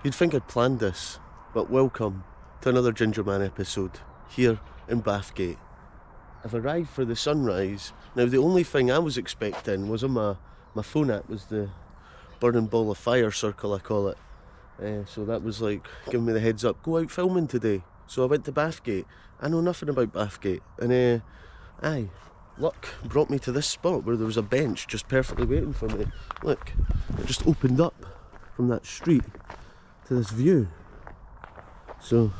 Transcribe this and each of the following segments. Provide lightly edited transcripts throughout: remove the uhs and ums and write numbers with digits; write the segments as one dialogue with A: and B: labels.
A: You'd think I'd planned this, but welcome to another Gingerman episode here in Bathgate. I've arrived for the sunrise. Now the only thing I was expecting was on my phone app was the burning ball of fire circle, I call it. So that was like giving me the heads up, go out filming today. So I went to Bathgate. I know nothing about Bathgate, and luck brought me to this spot where there was a bench just perfectly waiting for me. Look, it just opened up from that street to this view. So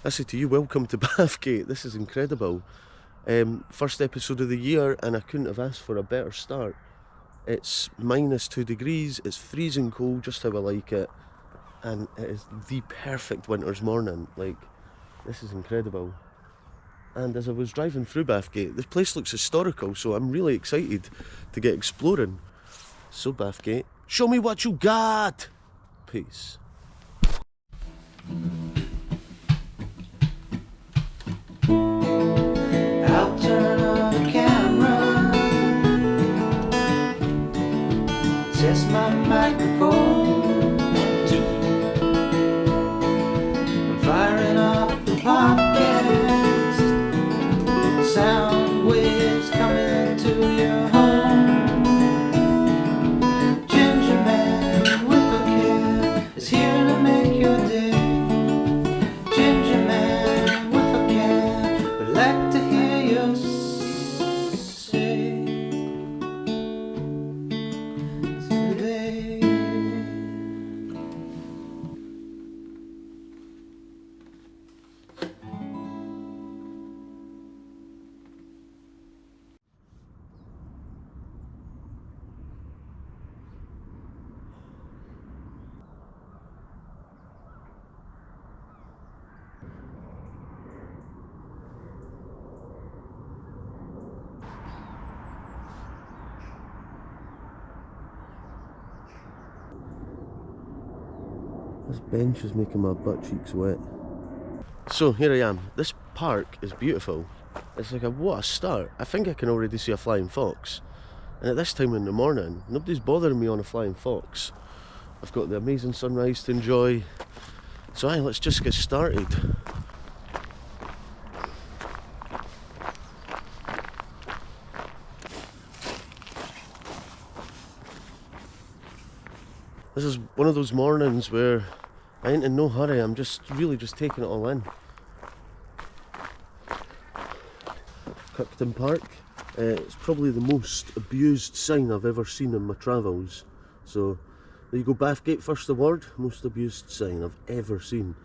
A: I say to you, welcome to Bathgate. This is incredible. First episode of the year, and I couldn't have asked for a better start. It's -2 degrees, it's freezing cold, just how I like it, and it is the perfect winter's morning. Like, this is incredible. And as I was driving through Bathgate, this place looks historical, so I'm really excited to get exploring. So Bathgate, show me what you got! Peace.
B: I'll turn on the camera, test my microphone, I'm firing up the podcast, sound waves coming to your home. Gingerman with a can is here to make your day. Gingerman with a can, would like to hear you say today.
A: This bench is making my butt cheeks wet. So here I am. This park is beautiful. It's like what a start. I think I can already see a flying fox. And at this time in the morning, nobody's bothering me on a flying fox. I've got the amazing sunrise to enjoy. So let's just get started. This is one of those mornings where I ain't in no hurry, I'm really just taking it all in. Kirkton Park, it's probably the most abused sign I've ever seen in my travels. So there you go, Bathgate, first award, most abused sign I've ever seen.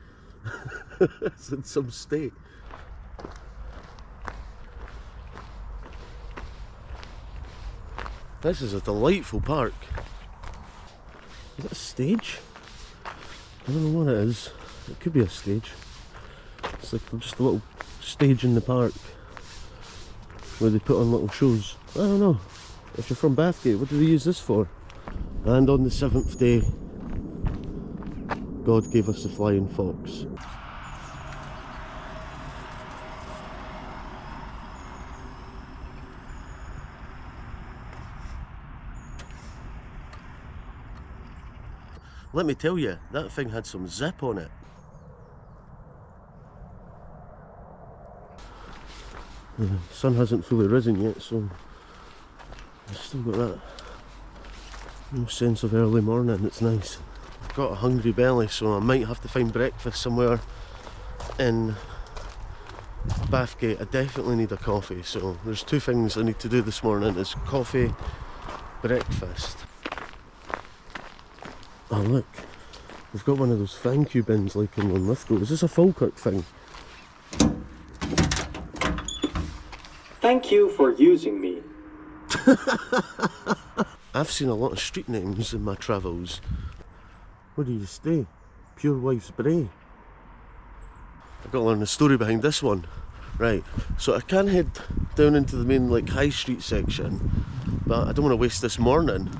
A: It's in some state. This is a delightful park. Is it a stage? I don't know what it is. It could be a stage. It's like just a little stage in the park where they put on little shows. I don't know. If you're from Bathgate, what do they use this for? And on the 7th day, God gave us the flying fox. Let me tell you, that thing had some zip on it. The sun hasn't fully risen yet, so I've still got that no sense of early morning. It's nice. I've got a hungry belly, so I might have to find breakfast somewhere in Bathgate. I definitely need a coffee, so there's two things I need to do this morning. It's coffee, breakfast. Oh look, we've got one of those thank you bins like in Lothian. Is this a Falkirk thing?
C: Thank you for using me.
A: I've seen a lot of street names in my travels. Where do you stay? Pure Wife's Bray. I've got to learn the story behind this one. Right, so I can head down into the main high street section, but I don't want to waste this morning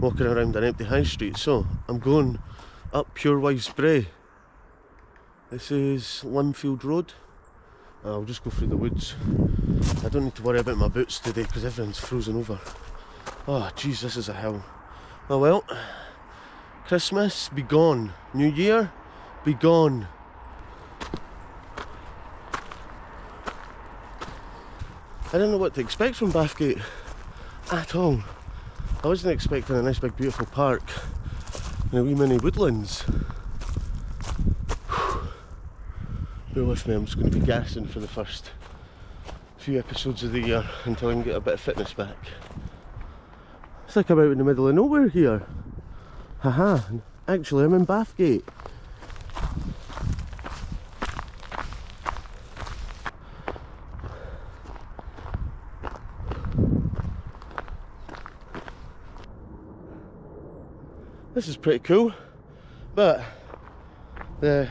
A: walking around an empty high street, so I'm going up Pure Wife's Bray. This is Linfield Road. I'll just go through the woods. I don't need to worry about my boots today because everything's frozen over. Oh jeez, this is a hill. Oh well, Christmas, be gone. New Year, be gone. I didn't know what to expect from Bathgate at all. I wasn't expecting a nice big beautiful park and a wee mini woodlands. Bear with me, I'm just going to be gassing for the first few episodes of the year until I can get a bit of fitness back. It's like I'm out in the middle of nowhere here. Haha, actually I'm in Bathgate. This is pretty cool, but the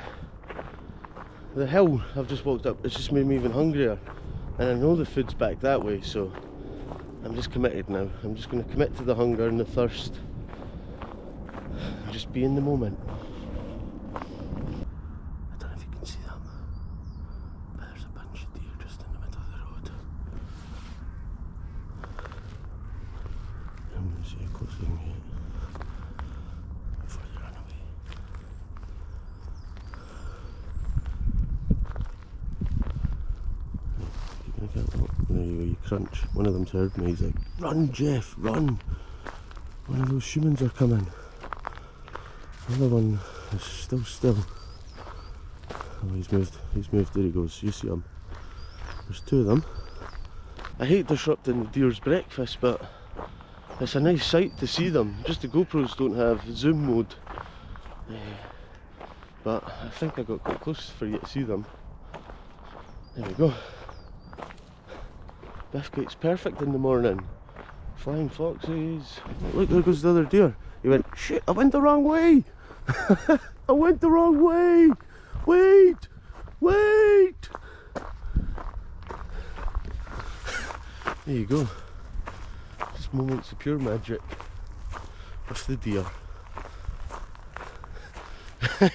A: hill I've just walked up, it's just made me even hungrier, and I know the food's back that way, so I'm just committed now. I'm just going to commit to the hunger and the thirst and just be in the moment. I don't know if you can see them, but there's a bunch of deer just in the middle of the road. I'm going to see how close I can get before they run away. There you go, you crunch. One of them's heard me, he's like, "Run, Jeff, run! One of those humans are coming." The other one is still. Oh, he's moved, there he goes, you see him. There's two of them. I hate disrupting the deer's breakfast, but it's a nice sight to see them. Just the GoPros don't have zoom mode. But I think I got quite close for you to see them. There we go. Bathgate's perfect in the morning. Flying foxes. Look, there goes the other deer. He went, "Shit, I went the wrong way!" I went the wrong way! Wait! Wait! There you go. Just moments of pure magic with the deer.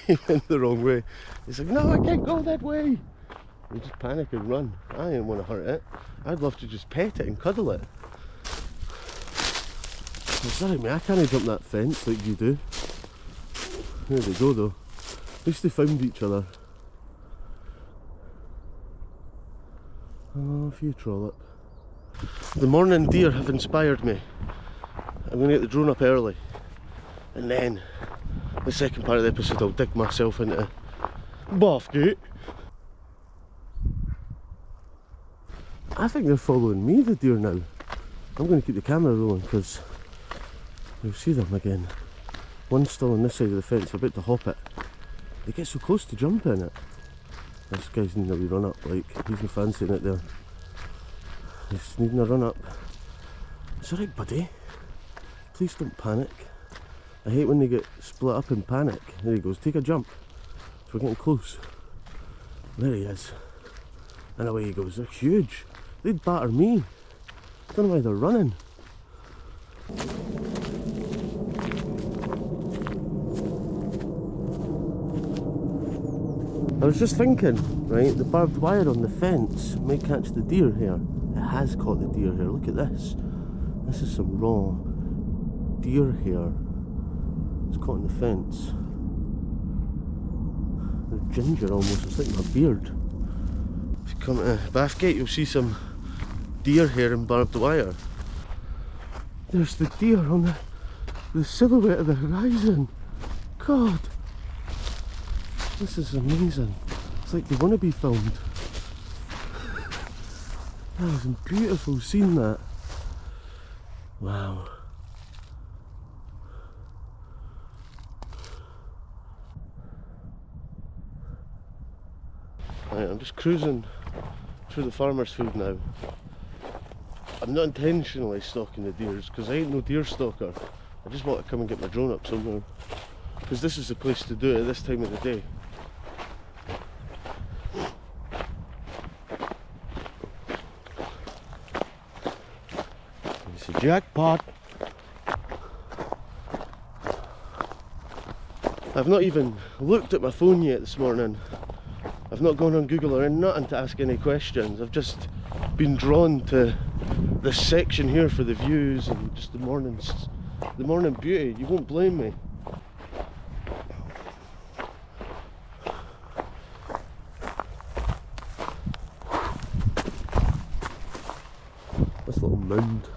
A: He went the wrong way. He's like, "No, I can't go that way!" You just panic and run. I didn't want to hurt it. I'd love to just pet it and cuddle it. Oh, sorry mate, I can't jump that fence like you do. There they go though. At least they found each other. Oh, a few trollop. The morning deer have inspired me. I'm going to get the drone up early. And then, the second part of the episode, I'll dig myself into Bathgate. I think they're following me, the deer, now. I'm going to keep the camera rolling because you'll see them again. One's still on this side of the fence, about to hop it. They get so close to jumping it. This guy's needing a wee run up, like, he's not fancying it there. He's needing a run up. It's alright, buddy. Please don't panic. I hate when they get split up in panic. There he goes, take a jump. So we're getting close. There he is. And away he goes, they're huge. They'd batter me. I don't know why they're running. I was just thinking, right, the barbed wire on the fence might catch the deer here. It has caught the deer here. Look at this. This is some raw deer hair. It's caught in the fence. They're ginger almost, it's like my beard. If you come to Bathgate, you'll see some deer hair and barbed wire. There's the deer on the silhouette of the horizon. God, this is amazing. It's like they want to be filmed. That was beautiful seeing that. Wow. Right, I'm just cruising through the farmer's field now. I'm not intentionally stalking the deers because I ain't no deer stalker. I just want to come and get my drone up somewhere because this is the place to do it at this time of the day. It's a jackpot. I've not even looked at my phone yet this morning. I've not gone on Google or nothing to ask any questions. I've just been drawn to this section here for the views and just the morning beauty. You won't blame me. mound.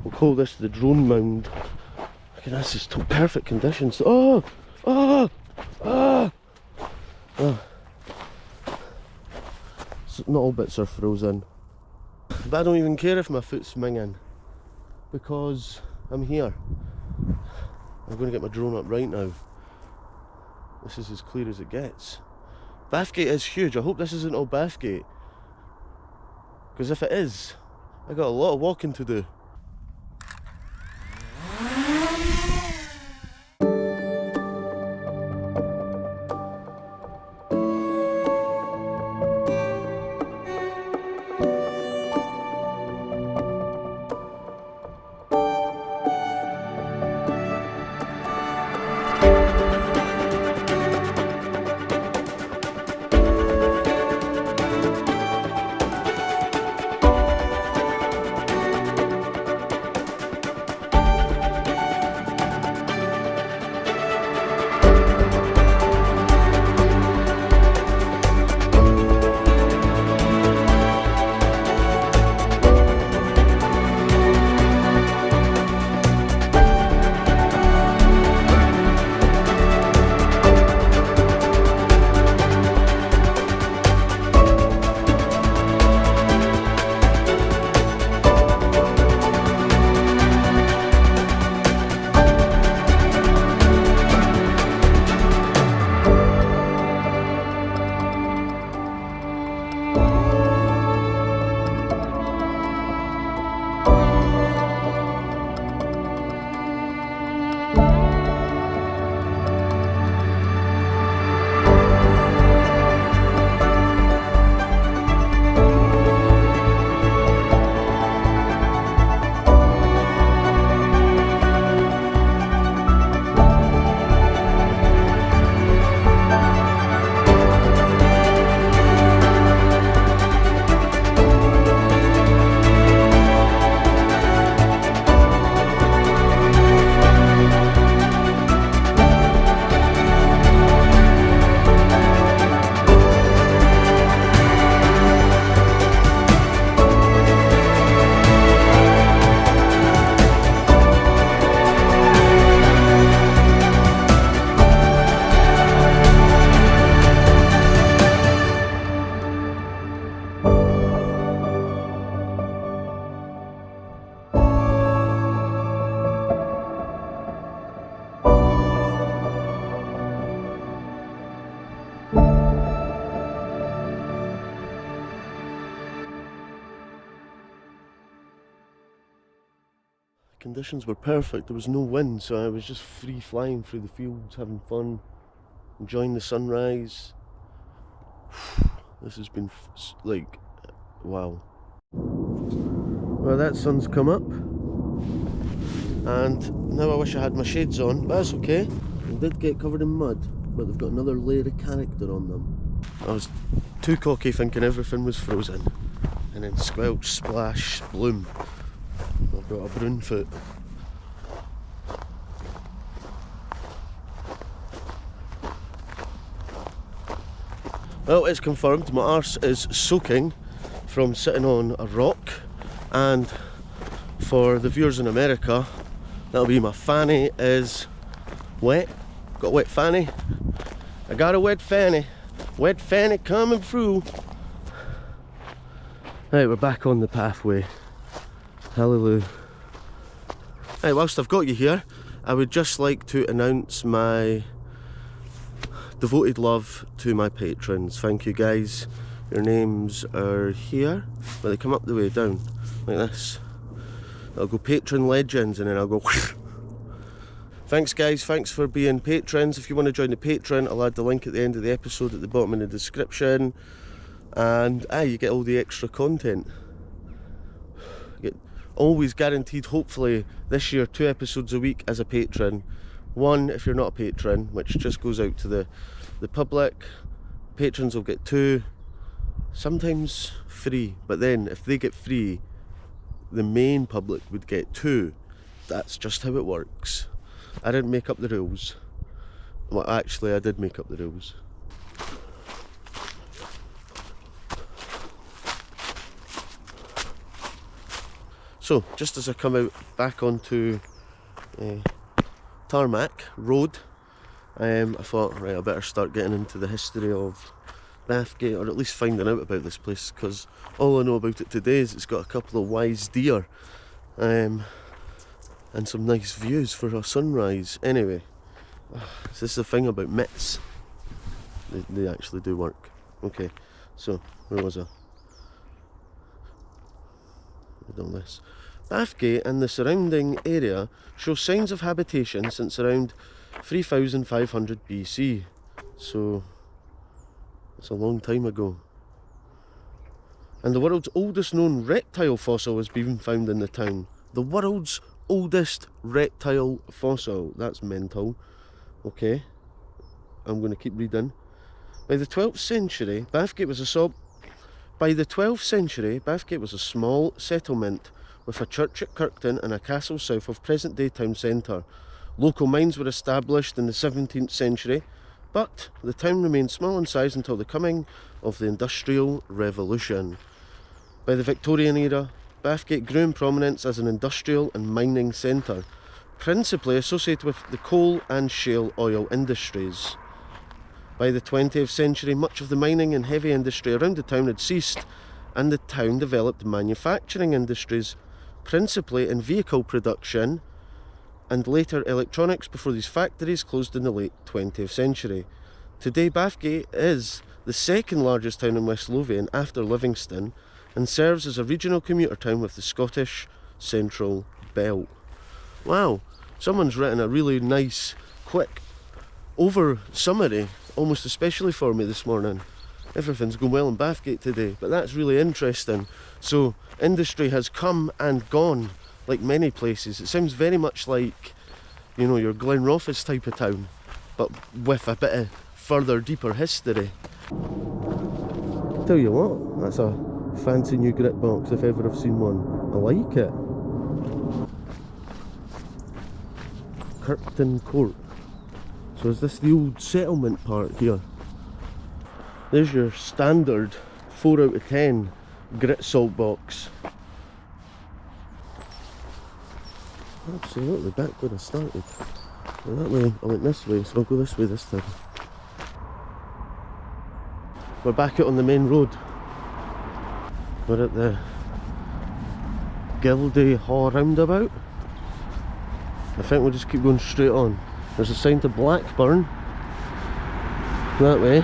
A: We'll call this the drone mound. Look at this, it's perfect conditions. Oh! Oh! Oh! Oh. Not all bits are frozen. But I don't even care if my foot's minging, because I'm here. I'm going to get my drone up right now. This is as clear as it gets. Bathgate is huge. I hope this isn't all Bathgate, because if it is, I got a lot of walking to do. Conditions were perfect, there was no wind, so I was just free flying through the fields, having fun, enjoying the sunrise. This has been like, wow. Well, that sun's come up, and now I wish I had my shades on, but that's okay. I did get covered in mud, but they've got another layer of character on them. I was too cocky thinking everything was frozen, and then squelch, splash, bloom. I've got a brown foot. Well, it's confirmed, my arse is soaking from sitting on a rock, and for the viewers in America, that'll be my fanny is wet. Got a wet fanny. I got a wet fanny. Wet fanny coming through. Right, we're back on the pathway. Hallelujah. Right, whilst I've got you here, I would just like to announce my devoted love to my patrons. Thank you guys. Your names are here, but they come up the way down, like this. I'll go patron legends and then I'll go Thanks guys, thanks for being patrons. If you want to join the Patreon, I'll add the link at the end of the episode at the bottom in the description. And you get all the extra content. Always guaranteed, hopefully this year, 2 episodes a week as a patron. 1 if you're not a patron, which just goes out to the public. Patrons will get 2, sometimes 3, but then if they get 3, the main public would get 2. That's just how it works. I didn't make up the rules. Well, actually I did make up the rules. So, just as I come out back onto Tarmac Road, I thought, right, I better start getting into the history of Bathgate, or at least finding out about this place, because all I know about it today is it's got a couple of wise deer and some nice views for a sunrise. Anyway, this is the thing about mitts, they actually do work. Okay, so where was I? All this. Bathgate and the surrounding area show signs of habitation since around 3500 BC, so it's a long time ago. And the world's oldest known reptile fossil has been found in the town. The world's oldest reptile fossil. That's mental. Okay, I'm going to keep reading. By the 12th century, Bathgate was a small settlement with a church at Kirkton and a castle south of present-day town centre. Local mines were established in the 17th century, but the town remained small in size until the coming of the Industrial Revolution. By the Victorian era, Bathgate grew in prominence as an industrial and mining centre, principally associated with the coal and shale oil industries. By the 20th century, much of the mining and heavy industry around the town had ceased, and the town developed manufacturing industries, principally in vehicle production and later electronics, before these factories closed in the late 20th century. Today, Bathgate is the second largest town in West Lothian after Livingston, and serves as a regional commuter town with the Scottish Central Belt. Wow, someone's written a really nice, quick over summary, almost especially for me this morning. Everything's going well in Bathgate today, but that's really interesting. So industry has come and gone, like many places. It sounds very much like, you know, your Glenrothes type of town, but with a bit of further, deeper history. Tell you what, that's a fancy new grit box if ever I've seen one. I like it. Kirkton Court. So is this the old settlement part here? There's your standard 4 out of 10 grit salt box. Absolutely back where I started. Well, that way, I went this way, so I'll go this way this time. We're back out on the main road. We're at the Gildy Haw roundabout. I think we'll just keep going straight on. There's a sign to Blackburn that way.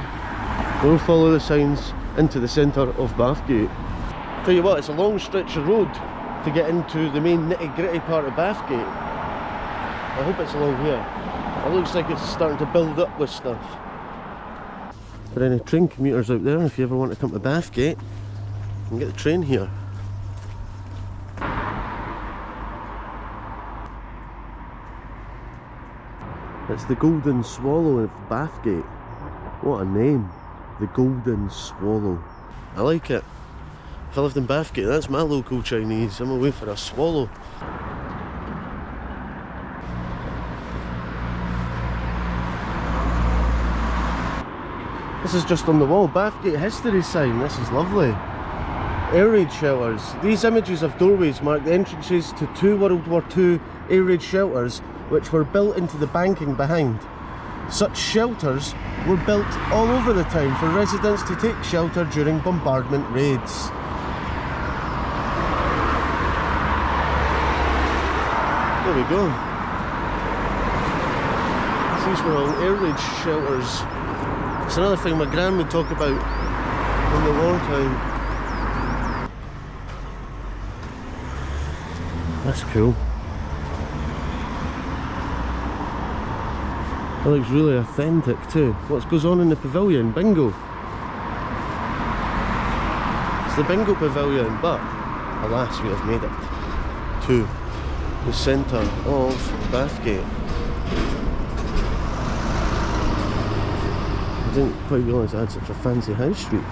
A: We'll follow the signs into the centre of Bathgate. Tell you what, it's a long stretch of road to get into the main nitty gritty part of Bathgate. I hope it's along here. It looks like it's starting to build up with stuff. For any train commuters out there, if you ever want to come to Bathgate, you can get the train here. It's the Golden Swallow of Bathgate. What a name. The Golden Swallow. I like it. If I lived in Bathgate, that's my local Chinese. I'm away for a swallow. This is just on the wall. Bathgate history sign. This is lovely. Air raid shelters. These images of doorways mark the entrances to 2 World War II air raid shelters, which were built into the banking behind. Such shelters were built all over the town for residents to take shelter during bombardment raids. There we go. These were all air raid shelters. It's another thing my gran would talk about in the wartime. That's cool. It looks really authentic too. What goes on in the pavilion? Bingo. It's the bingo pavilion, but alas, we have made it to the centre of Bathgate. I didn't quite realise I had such a fancy high street.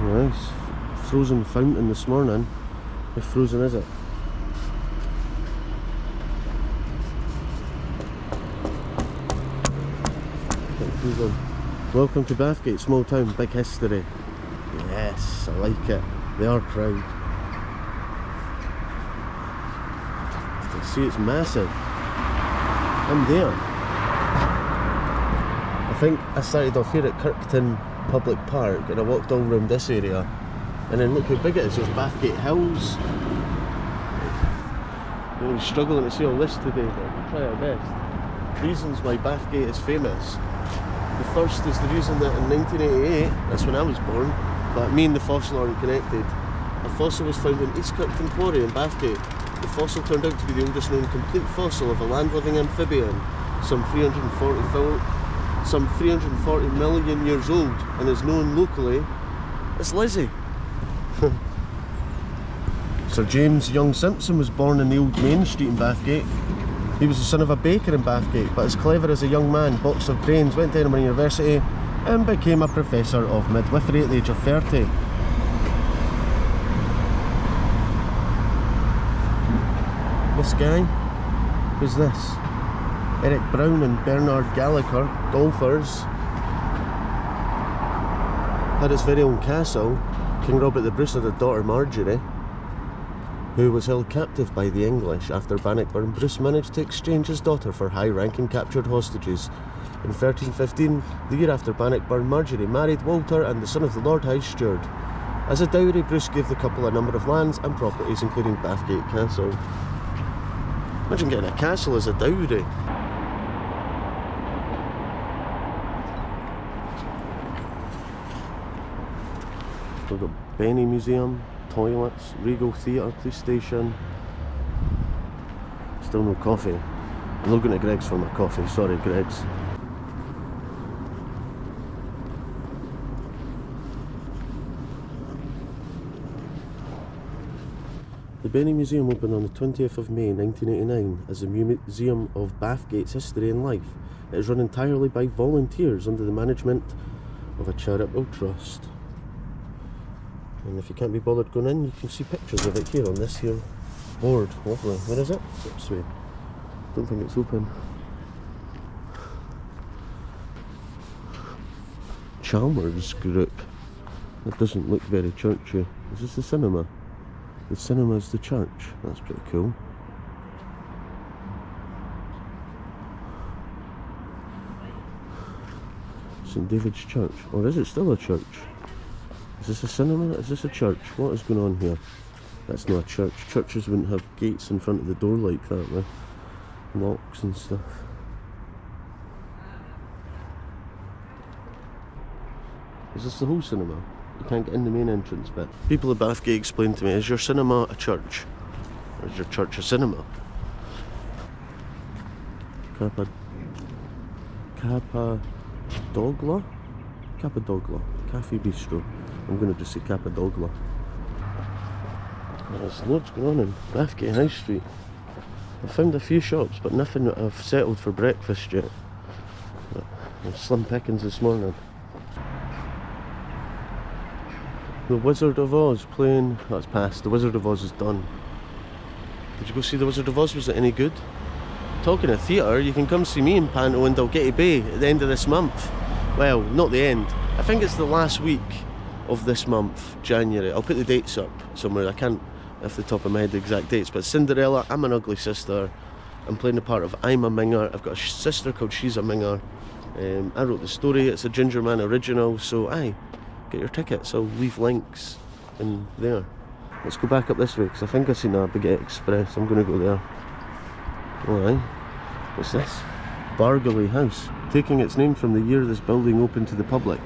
A: Nice. Frozen fountain this morning. How frozen is it? Quite frozen. Welcome to Bathgate, small town, big history. Yes, I like it. They are proud. You can see it's massive. I'm there. I think I started off here at Kirkton Public Park and I walked all around this area. And then look how big it is. There's Bathgate Hills. We're struggling to see all this today, but we'll try our best. Reasons why Bathgate is famous. The first is the reason that in 1988, that's when I was born, but me and the fossil aren't connected. A fossil was found in East Kirkton Quarry in Bathgate. The fossil turned out to be the oldest known complete fossil of a land-living amphibian, some 340 million years old, and is known locally as Lizzie. Sir James Young Simpson was born in the Old Main Street in Bathgate. He was the son of a baker in Bathgate, but as clever as a young man, box of brains, went to Edinburgh University and became a professor of midwifery at the age of 30. This guy, who's this? Eric Brown and Bernard Gallagher, golfers, had his very own castle. King Robert the Bruce had a daughter, Marjorie, who was held captive by the English after Bannockburn. Bruce managed to exchange his daughter for high-ranking captured hostages. In 1315, the year after Bannockburn, Marjorie married Walter and the son of the Lord High Steward. As a dowry, Bruce gave the couple a number of lands and properties, including Bathgate Castle. Imagine getting a castle as a dowry. We've got Benny Museum, toilets, Regal Theatre, police station. Still no coffee. I'm not going to Greg's for my coffee, sorry Greg's. The Benny Museum opened on the 20th of May 1989 as a museum of Bathgate's history and life. It is run entirely by volunteers under the management of a charitable trust. And if you can't be bothered going in, you can see pictures of it here on this here board. Lovely. Where is it? This way. Don't think it's open. Chalmers Group. That doesn't look very churchy. Is this the cinema? The cinema is the church. That's pretty cool. St David's Church. Or is it still a church? Is this a cinema? Is this a church? What is going on here? That's not a church. Churches wouldn't have gates in front of the door like that, with locks and stuff. Is this the whole cinema? You can't get in the main entrance bit. People at Bathgate explained to me, is your cinema a church? Or is your church a cinema? Cappadocia? Cafe Bistro. I'm going to just say Cappadocia. There's loads going on in Bathgate High Street. I've found a few shops, but nothing that I've settled for breakfast yet. But there's slim pickings this morning. The Wizard of Oz playing. That's past. The Wizard of Oz is done. Did you go see The Wizard of Oz? Was it any good? Talking of theatre, you can come see me in Panto in Dalgety Bay at the end of this month. Well, not the end. I think it's the last week of this month, January. I'll put the dates up somewhere. I can't off the top of my head the exact dates, but Cinderella, I'm an ugly sister. I'm playing the part of I'm a Minger. I've got a sister called She's a Minger. I wrote the story. It's a Gingerman original, so aye, get your tickets. I'll leave links in there. Let's go back up this way, because I think I've seen a Baguette Express. I'm going to go there. Alright, what's this? Bargley House. Taking its name from the year this building opened to the public,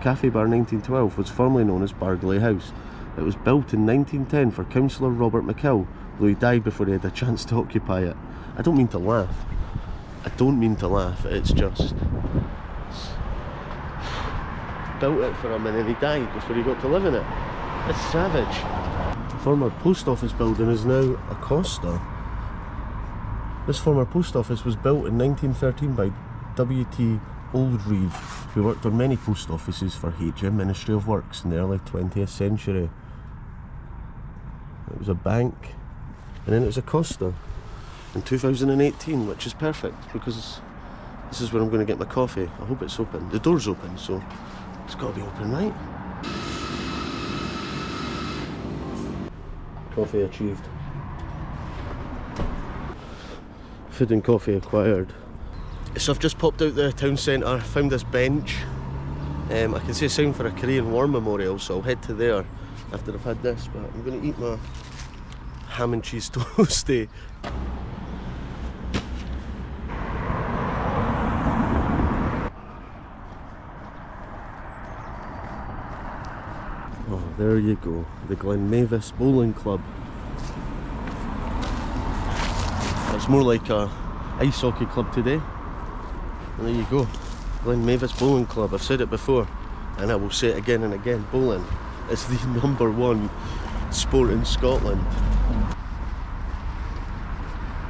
A: Cafe Bar 1912 was formerly known as Bargley House. It was built in 1910 for Councillor Robert McKill, though he died before he had a chance to occupy it. I don't mean to laugh. I don't mean to laugh, it's just... built it for him and then he died before he got to live in it. It's savage. The former post office building is now a Costa. This former post office was built in 1913 by W.T. Oldreeve, who worked on many post offices for HM Ministry of Works in the early 20th century. It was a bank, and then it was a Costa in 2018, which is perfect because This is where I'm going to get my coffee. I hope it's open. The door's open, so it's got to be open, right? Coffee achieved. Food and coffee acquired. So I've just popped out the town centre, found this bench. I can see a sign for a Korean War Memorial, so I'll head to there after I've had this, but I'm going to eat my ham and cheese toastie. Oh, there you go, the Glen Mavis Bowling Club. It's more like a ice hockey club today. And there you go, Glen Mavis Bowling Club. I've said it before, and I will say it again and again. Bowling is the #1 sport in Scotland.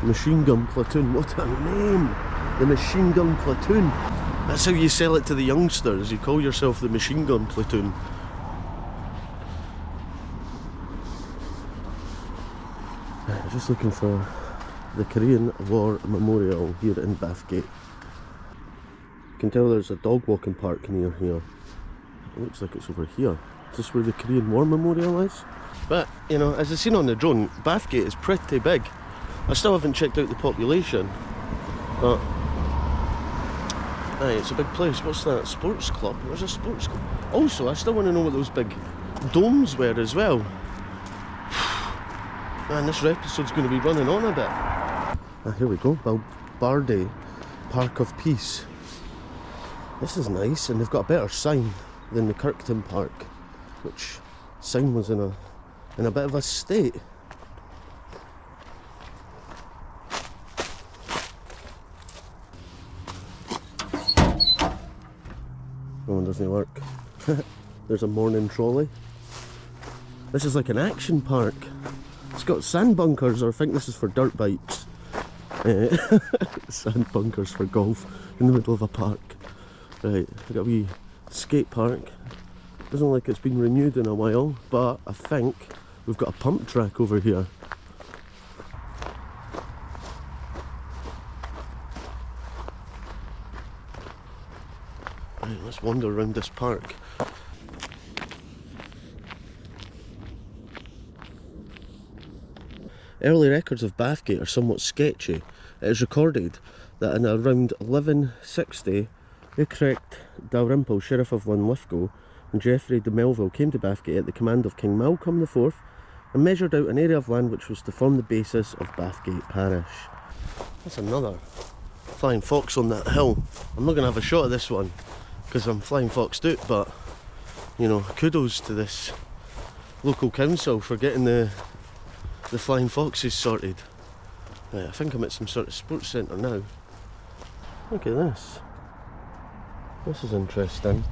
A: Machine Gun Platoon, what a name! The Machine Gun Platoon. That's how you sell it to the youngsters. You call yourself the Machine Gun Platoon. I'm just looking for the Korean War Memorial here in Bathgate. You can tell there's a dog walking park near here. It looks like it's over here. Is this where the Korean War Memorial is? But, you know, as I've seen on the drone, Bathgate is pretty big. I still haven't checked out the population, but aye, it's a big place. What's that? Sports club? There's a sports club. Also, I still want to know what those big domes were as well. Man, this episode's going to be running on a bit. Ah, here we go. Balbardy Park of Peace. This is nice, and they've got a better sign than the Kirkton Park, which sign was in a bit of a state. Oh, it doesn't work. There's a morning trolley. This is like an action park. It's got sand bunkers, or I think this is for dirt bikes. Sand bunkers for golf in the middle of a park. Right, we've got a wee skate park. Doesn't look like it's been renewed in a while, but I think we've got a pump track over here. Right, let's wander around this park. Early records of Bathgate are somewhat sketchy. It is recorded that in around 1160, Utrecht Dalrymple, Sheriff of Linlithgow, and Geoffrey de Melville came to Bathgate at the command of King Malcolm IV and measured out an area of land which was to form the basis of Bathgate Parish. That's another flying fox on that hill. I'm not going to have a shot of this one because I'm flying foxed out, but you know, kudos to this local council for getting the flying foxes sorted. Right, I think I'm at some sort of sports centre now. Look at this. This is interesting.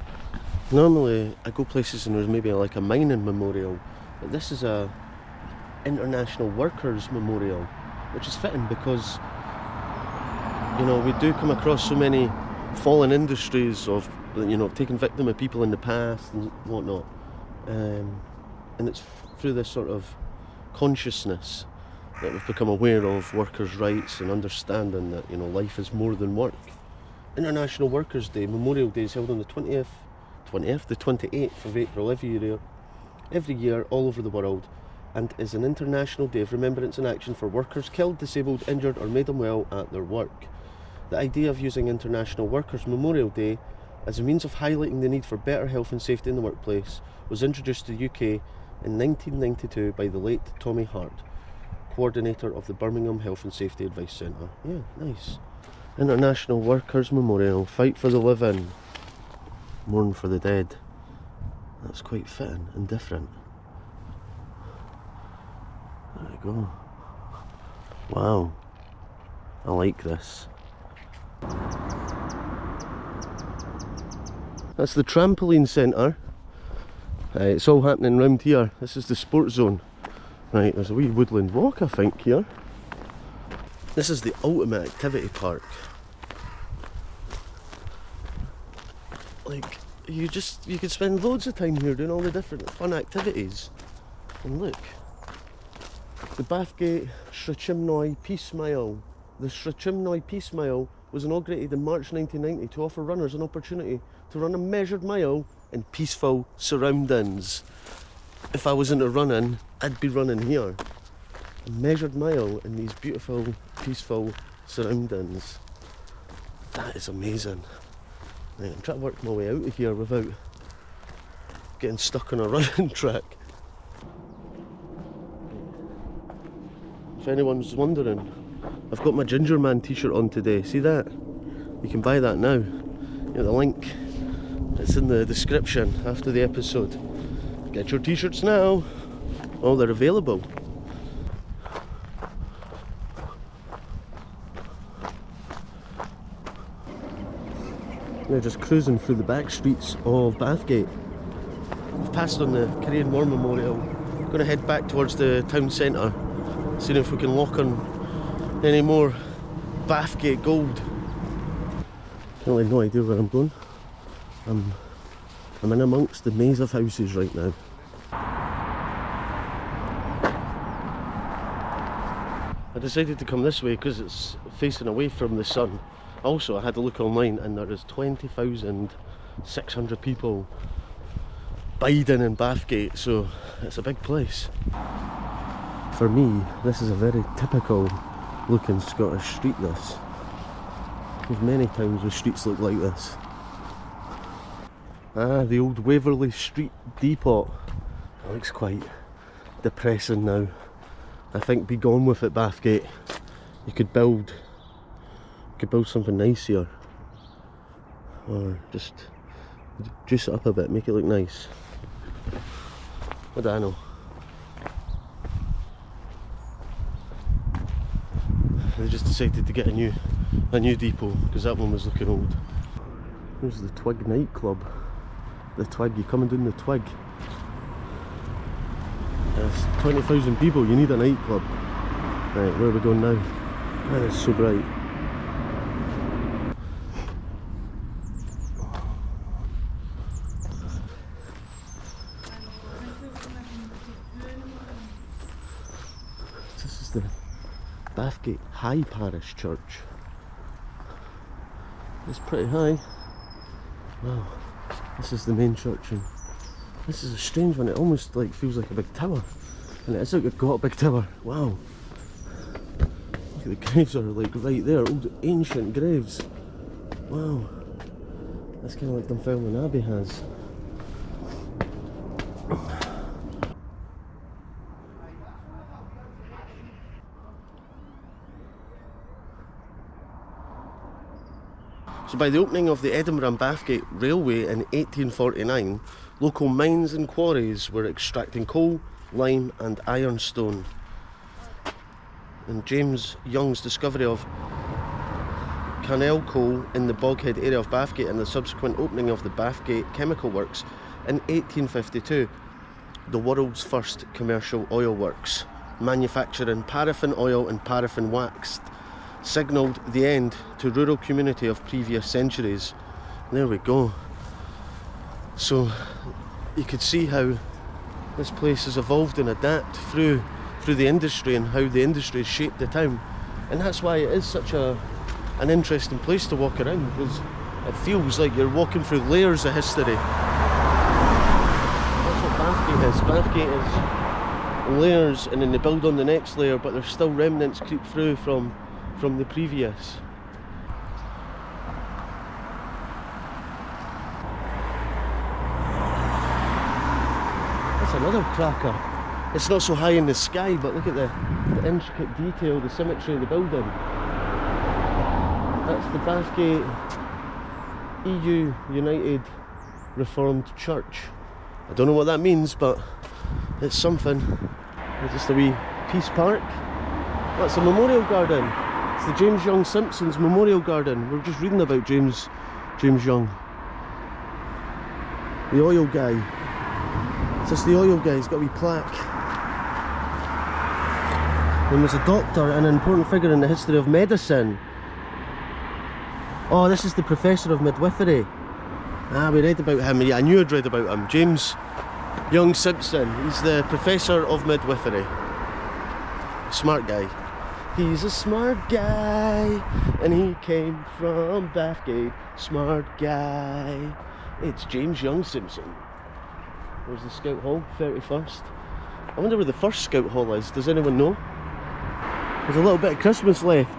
A: Normally I go places and there's maybe like a mining memorial, but this is a International Workers Memorial, which is fitting because, you know, we do come across so many fallen industries of, you know, taking victim of people in the past and whatnot, and it's through this sort of consciousness that we've become aware of workers' rights and understanding that, you know, life is more than work. International Workers' Day, Memorial Day, is held on the 28th of April every year all over the world, and is an international day of remembrance and action for workers killed, disabled, injured or made unwell at their work. The idea of using International Workers' Memorial Day as a means of highlighting the need for better health and safety in the workplace was introduced to the UK in 1992 by the late Tommy Hart, coordinator of the Birmingham Health and Safety Advice Centre. Yeah, nice. International Workers' Memorial, fight for the living, mourn for the dead. That's quite fitting and different. There we go. Wow, I like this. That's the trampoline centre. It's all happening round here. This is the sports zone. Right, there's a wee woodland walk, I think, here. This is the ultimate activity park. Like, you could spend loads of time here doing all the different fun activities. And look, the Bathgate Shrachimnoy Peace Mile. The Shrachimnoy Peace Mile was inaugurated in March 1990 to offer runners an opportunity to run a measured mile in peaceful surroundings. If I was into running, I'd be running here. A measured mile in these beautiful, peaceful surroundings. That is amazing. Right, I'm trying to work my way out of here without getting stuck on a running track. If anyone's wondering, I've got my Gingerman t-shirt on today. See that? You can buy that now. Get the link. It's in the description after the episode. Get your t-shirts now. Oh, they're available. We're just cruising through the back streets of Bathgate. We've passed on the Korean War Memorial. Going to head back towards the town centre, seeing if we can lock on any more Bathgate gold. Really no idea where I'm going. I'm in amongst the maze of houses right now. I decided to come this way because it's facing away from the sun. Also, I had a look online and there is 20,600 people biding in Bathgate, so it's a big place. For me, this is a very typical looking Scottish street, this. There's many towns where streets look like this. Ah, the old Waverley Street Depot. That looks quite depressing now. I think be gone with it, Bathgate. You could build something nice here. Or just juice it up a bit, make it look nice. What do I know? They just decided to get a new depot because that one was looking old. Here's the Twig nightclub. The Twig, you're coming down the Twig. There's 20,000 people, you need a nightclub. Right, where are we going now? Man, it's so bright. This is the Bathgate High Parish Church. It's pretty high. Wow, this is the main church, and this is a strange one. It almost like feels like a big tower, and it is like a got a big tower. Wow, look at the graves are like right there, old ancient graves. Wow, that's kind of like Dunfermline Abbey has. So by the opening of the Edinburgh and Bathgate Railway in 1849, local mines and quarries were extracting coal, lime and ironstone. And James Young's discovery of Carnell coal in the Boghead area of Bathgate and the subsequent opening of the Bathgate Chemical Works in 1852, the world's first commercial oil works, manufacturing paraffin oil and paraffin wax, signalled the end to rural community of previous centuries. There we go. So you could see how this place has evolved and adapted through the industry and how the industry has shaped the town. And that's why it is such an interesting place to walk around, because it feels like you're walking through layers of history. That's what Bathgate is. Bathgate is layers, and then they build on the next layer, but there's still remnants creep through from the previous. That's another cracker. It's not so high in the sky, but look at the intricate detail, the symmetry of the building. That's the Bathgate EU United Reformed Church. I don't know what that means, but it's something. It's just a wee peace park. That's a memorial garden. It's the James Young Simpsons Memorial Garden. We're just reading about James Young. The oil guy. It's just the oil guy, he's got a wee plaque. He was a doctor and an important figure in the history of medicine. Oh, this is the professor of midwifery. Ah, we read about him. Yeah, I knew I'd read about him. James Young Simpson. He's the professor of midwifery. Smart guy. He's a smart guy, and he came from Bathgate. Smart guy. It's James Young Simpson. There's the Scout Hall, 31st. I wonder where the first Scout Hall is. Does anyone know? There's a little bit of Christmas left.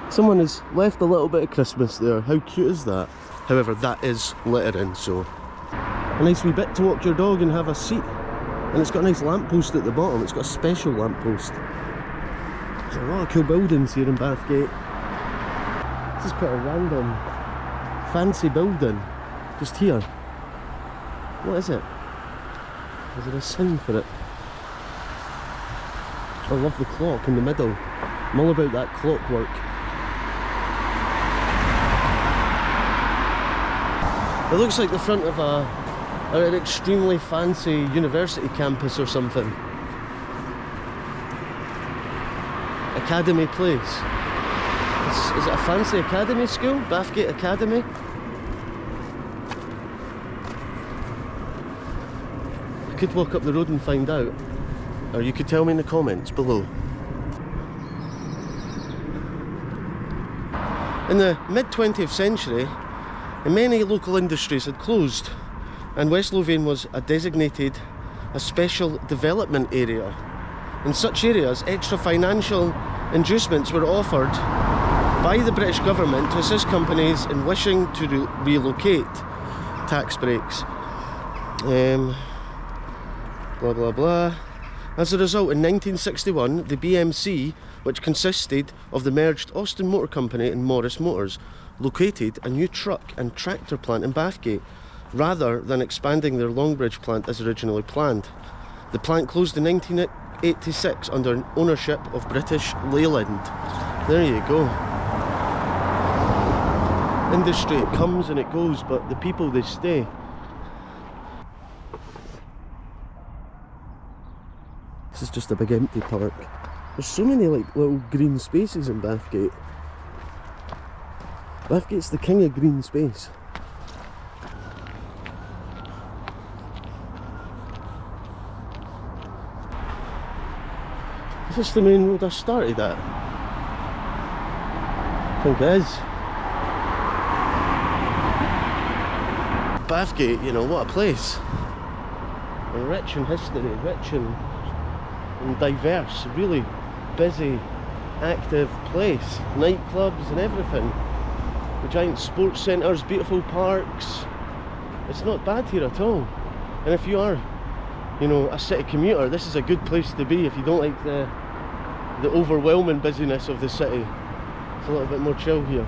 A: Someone has left a little bit of Christmas there. How cute is that? However, that is littering, so a nice wee bit to walk your dog and have a seat. And it's got a nice lamppost at the bottom. It's got a special lamppost. There's a lot of cool buildings here in Bathgate. This is quite a random, fancy building. Just here. What is it? Is there a sign for it? I love the clock in the middle. I'm all about that clockwork. It looks like the front of an extremely fancy university campus or something. Academy Place. Is it a fancy academy school? Bathgate Academy? I could walk up the road and find out. Or you could tell me in the comments below. In the mid-20th century, many local industries had closed, and West Lothian was designated a special development area. In such areas, extra financial inducements were offered by the British government to assist companies in wishing to relocate. Tax breaks. Blah blah blah. As a result, in 1961, the BMC, which consisted of the merged Austin Motor Company and Morris Motors, located a new truck and tractor plant in Bathgate, rather than expanding their Longbridge plant as originally planned. The plant closed in 1986 under ownership of British Leyland. There you go. Industry, it comes and it goes, but the people, they stay. This is just a big empty park. There's so many like little green spaces in Bathgate. Bathgate's the king of green space. Is this the main road I started at? I think it is. Bathgate, you know, what a place. Rich in history, rich and diverse, really busy, active place. Nightclubs and everything. The giant sports centres, beautiful parks. It's not bad here at all. And if you are, you know, a city commuter, this is a good place to be if you don't like the overwhelming busyness of the city. It's a little bit more chill here.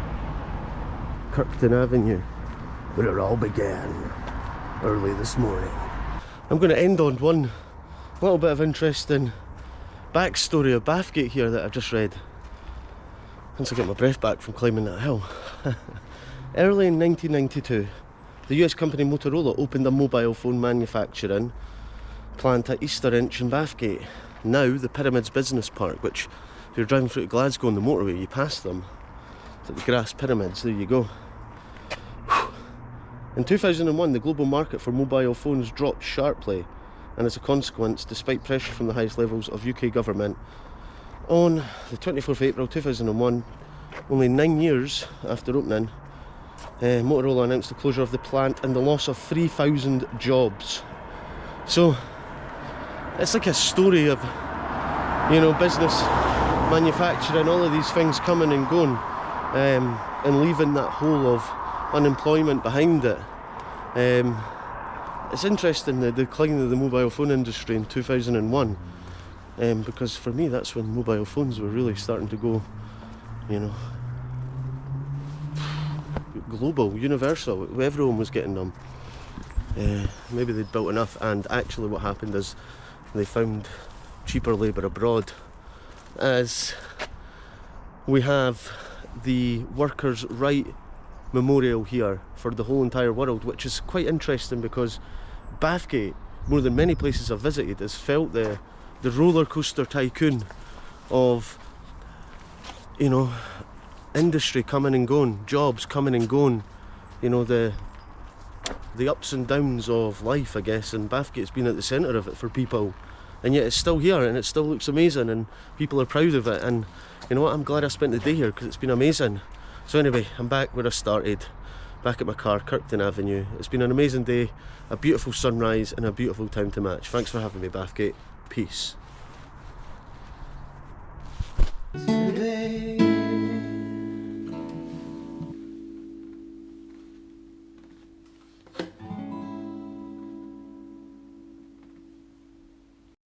A: Kirkton Avenue, where it all began, early this morning. I'm going to end on one little bit of interesting backstory of Bathgate here that I've just read. Once I get my breath back from climbing that hill. Early in 1992, the US company Motorola opened a mobile phone manufacturing plant at Easter Inch in Bathgate. Now the Pyramids Business Park, which if you're driving through to Glasgow on the motorway, you pass them. It's at the grass pyramids, there you go. In 2001, the global market for mobile phones dropped sharply, and as a consequence, despite pressure from the highest levels of UK government, on the 24th of April 2001, only 9 years after opening, Motorola announced the closure of the plant and the loss of 3,000 jobs. So it's like a story of, you know, business, manufacturing, all of these things coming and going, and leaving that hole of unemployment behind it. It's interesting, the decline of the mobile phone industry in 2001, because for me that's when mobile phones were really starting to go, you know, global, universal. Everyone was getting them. Maybe they'd built enough, and actually what happened is they found cheaper labour abroad, as we have the Workers' Right Memorial here for the whole entire world, which is quite interesting because Bathgate, more than many places I've visited, has felt the roller coaster tycoon of, you know, industry coming and going, jobs coming and going, you know, the ups and downs of life, I guess, and Bathgate's been at the centre of it for people. and yet it's still here and it still looks amazing and people are proud of it. And you know what, I'm glad I spent the day here because it's been amazing. So anyway, I'm back where I started, back at my car, Kirkton Avenue. It's been an amazing day, a beautiful sunrise and a beautiful town to match. Thanks for having me, Bathgate. Peace.
B: Today